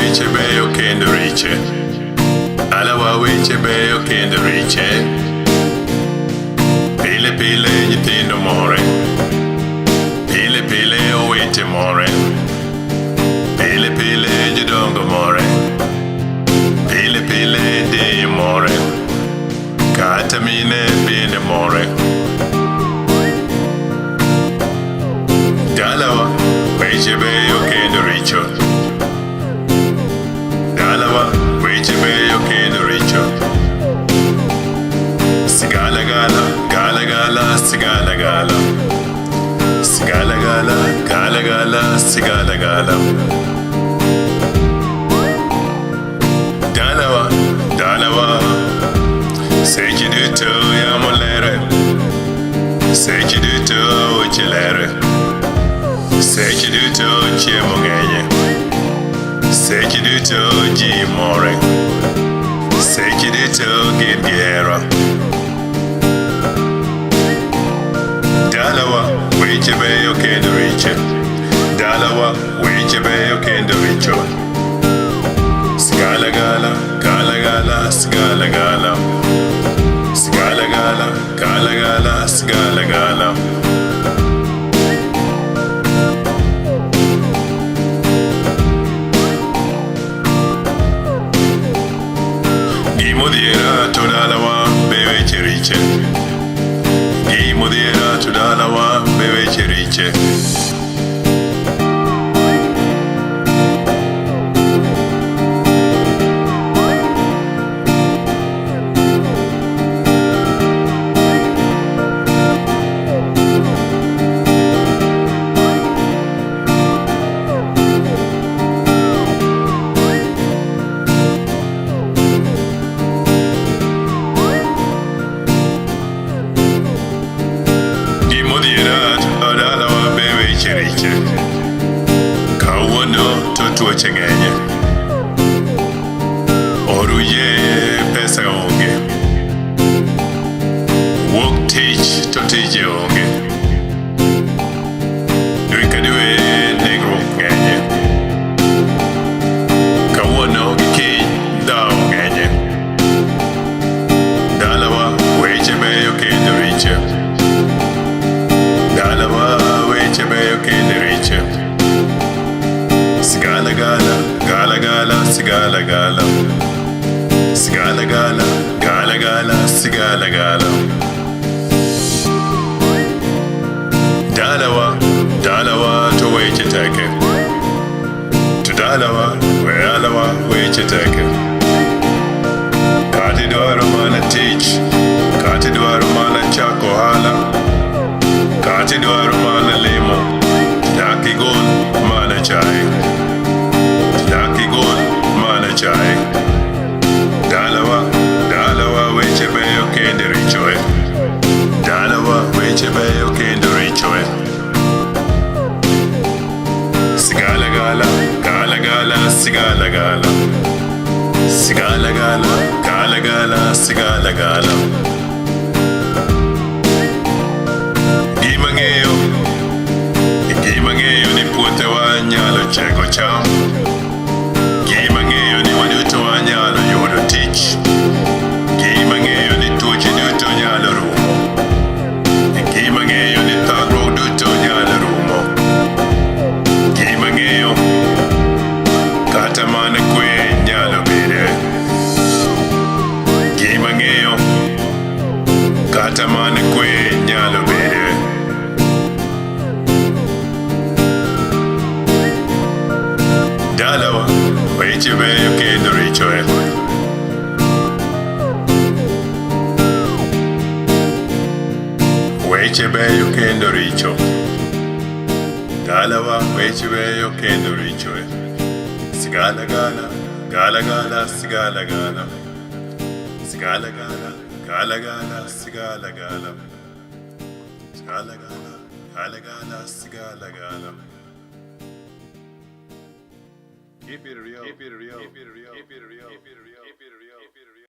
weche beyo kendo riche. Dalawa weche beyo kendo riche. Pile pile nyithindo more. Pile pile owete more. Pile pile jodongo more. Pile pile deye more. Kata mine bende more. Dalawa weche beyo kendo richo. Dalawa weche beyo kendo richo. Sigala gala, gala gala, sigala gala. Sigala gala, gala gala, sigala gala. Dalawa, Dalawa. Sechi duto ya molere. Sechi duto uchelere. Sechi duto chiemo ng'enye. Sechi duto ji more. Sechi duto gin gihero. Dalawa weche beyo kendo riche. Dalawa weche beyo kendo richo. Sigala gala, gala gala, sigala gala. Sigala gala, gala gala, sigala gala. Gimodiera to Dalawa be weche riche. Gimodiera to Dalawa be weche riche. Tuoche ng'enye. Oruye pesa onge. Wuok tich to tije onge. Dwe ka dwe negruok ng'enye. Kawuono gi kiny dhawo ng'enye. Dalawa weche beyo kendo riche. Dalawa weche beyo kendo riche. Sigala gala, gala gala, sigala gala. Sigala gala, gala gala, sigala gala. Dalawa, Dalawa to weche teke. To Dalawa, weche teke. Kati dwaro mana tich, kati dwaro mana chako ohala, kati dwaro mana limo, nyaka igol mana chai. Chai. Dalawa, Dalawa weche beyo kendo richo. Dalawa weche beyo kendo richo. Sigala gala, gala gala, sigala gala. Sigala gala, gala gala, sigala gala. Gima ng'eyo ni puothewa nyalo chego cham. Gima ng'eyo ni waduto wanyalo yudo tich. Gima ng'eyo ni tuoche duto nyalo rumo. Gima ng'eyo ni thagruok duto nyalo rumo. Gima ng'eyo kata mana kwe nyalo bede. Gima ng'eyo kata mana kwe nyalo bede. Dalawa weche beyo kendo richo. Weche beyo kendo richo. Dalawa weche beyo kendo richo. Sigala gala, gala gala, sigala gala. Sigala gala, gala gala, sigala gala. Sigala gala, gala gala, sigala gala. Keep it real. Keep it real. Keep it real. Keep it real. Keep it real. Keep it real.